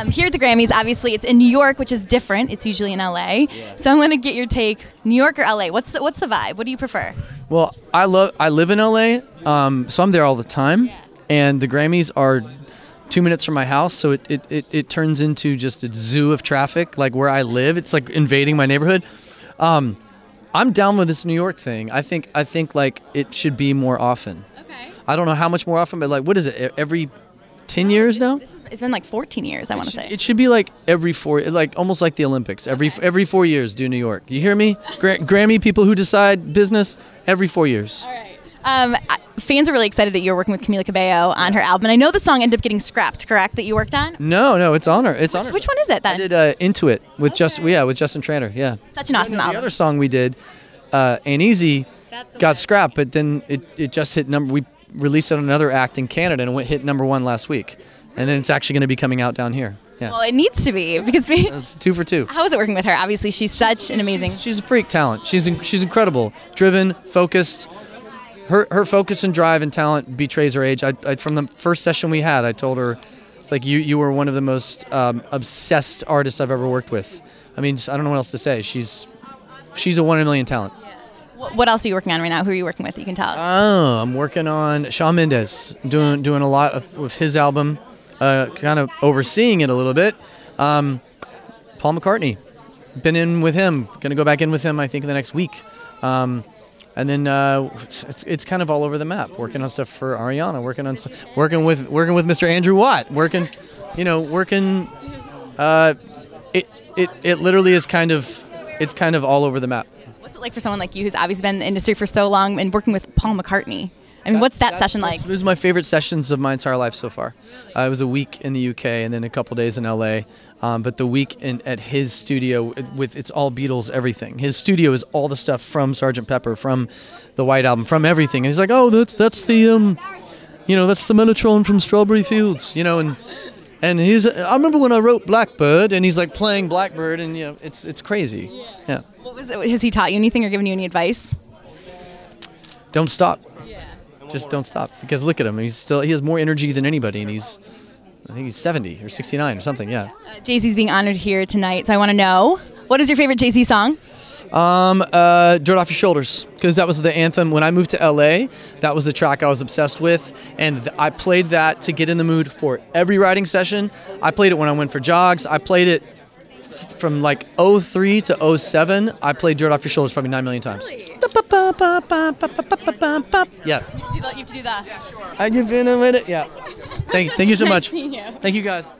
Here at the Grammys, obviously, it's in New York, which is different. It's usually in LA. Yeah. So I'm going to get your take. New York or LA? What's the vibe? What do you prefer? Well, I live in LA, so I'm there all the time. Yeah. And the Grammys are 2 minutes from my house, so it turns into just a zoo of traffic. Like where I live, it's like invading my neighborhood. I'm down with this New York thing. I think like it should be more often. Okay. I don't know how much more often, but like, what is it? Every 10 years now? It's been like 14 years, I want to say. It should be like every 4, like almost like the Olympics. Every 4 years, do New York. You hear me? Grammy people who decide business, every 4 years. All right. Fans are really excited that you're working with Camila Cabello on her album. And I know the song ended up getting scrapped, correct, that you worked on? No, it's on her. Which one is it then? I did Into It with with Justin Tranter. Yeah. Such an awesome album. The other song we did, Ain't Easy, got scrapped, but then it just hit number. We released it on another act in Canada and it hit #1 last week. And then it's actually going to be coming out down here. Yeah. Well, it needs to be because it's 2 for 2. How is it working with her? Obviously, she's such an amazing. She's a freak talent. She's incredible, driven, focused. Her focus and drive and talent betrays her age. From the first session we had, I told her, it's like you were one of the most obsessed artists I've ever worked with. I mean, I don't know what else to say. She's a 1 in a million talent. What else are you working on right now? Who are you working with? You can tell us. Oh, I'm working on Shawn Mendes, doing a lot with his album. Kind of overseeing it a little bit. Paul McCartney, been in with him. Going to go back in with him, I think, in the next week. And then it's kind of all over the map. Working on stuff for Ariana. Working with Mr. Andrew Watt. Working. It literally is kind of all over the map. What's it like for someone like you who's obviously been in the industry for so long and working with Paul McCartney? I mean, what's that session like? It was my favorite sessions of my entire life so far. It was a week in the UK and then a couple days in LA. But the week at his studio, it's all Beatles, everything. His studio is all the stuff from Sgt. Pepper, from the White Album, from everything. And he's like, oh, that's the that's the Mellotron from Strawberry Fields, and I remember when I wrote Blackbird, and he's like playing Blackbird, and it's crazy. Yeah. What was it? Has he taught you anything or given you any advice? Don't stop. Just don't stop, because look at him. He has more energy than anybody, and I think he's 70 or 69 or something. Yeah. Jay-Z's being honored here tonight, so I want to know, what is your favorite Jay-Z song? Dirt Off Your Shoulders, because that was the anthem when I moved to LA. That was the track I was obsessed with, and I played that to get in the mood for every writing session. I played it when I went for jogs. I played it from like 03 to 07. I played Dirt Off Your Shoulders probably 9 million times. Really? Yeah. You have to do that. Yeah, sure. I give in a minute. Yeah. Thank you so much. Nice seeing you. Thank you guys.